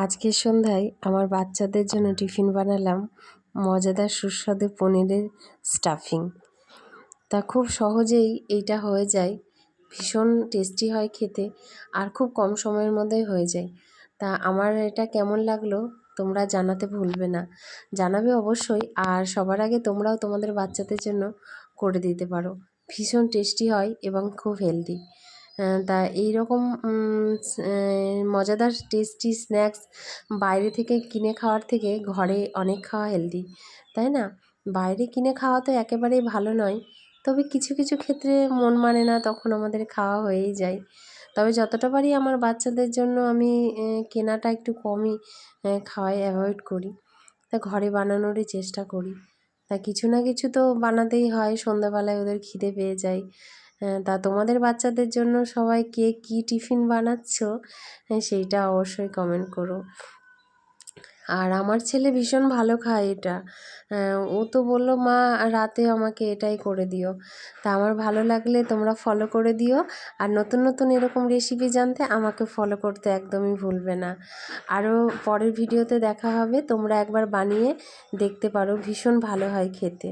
আজকের সন্ধ্যায় আমার বাচ্চাদের জন্য টিফিন বানালাম মজাদার সুস্বাদু পনিরের স্টাফিং। তা খুব সহজেই এইটা হয়ে যায়, ভীষণ টেস্টি হয় খেতে, আর খুব কম সময়ের মধ্যেই হয়ে যায়। তা আমার এটা কেমন লাগলো তোমরা জানাতে ভুলবে না, জানাবে অবশ্যই। আর সবার আগে তোমরাও তোমাদের বাচ্চাদের জন্য করে দিতে পারো, ভীষণ টেস্টি হয় এবং খুব হেলদি। তা এইরকম মজাদার টেস্টি স্ন্যাক্স বাইরে থেকে কিনে খাওয়ার থেকে ঘরে অনেক খাওয়া হেলদি, তাই না? বাইরে কিনে খাওয়া তো একেবারেই ভালো নয়, তবে কিছু কিছু ক্ষেত্রে মন মানে না, তখন আমাদের খাওয়া হয়েই যায়। তবে যতটা পারি আমার বাচ্চাদের জন্য আমি কেনাটা একটু কমই খাওয়াই অ্যাভয়েড করি। তা ঘরে বানানোরই চেষ্টা করি। তা কিছু না কিছু তো বানাতেই হয়, সন্ধ্যাবেলায় ওদের খিদে পেয়ে যায়। তা তোমাদের বাচ্চাদের জন্য সবাই কে কী টিফিন বানাচ্ছো সেইটা অবশ্যই কমেন্ট করো। আর আমার ছেলে ভীষণ ভালো খায় এটা। ও তো বলল, মা রাতে আমাকে এটাই করে দিও। তা আমার ভালো লাগলে তোমরা ফলো করে দিও। আর নতুন নতুন এরকম রেসিপি জানতে আমাকে ফলো করতে একদমই ভুলবে না। আরও পরের ভিডিওতে দেখা হবে, তোমরা একবার বানিয়ে দেখতে পারো, ভীষণ ভালো হয় খেতে।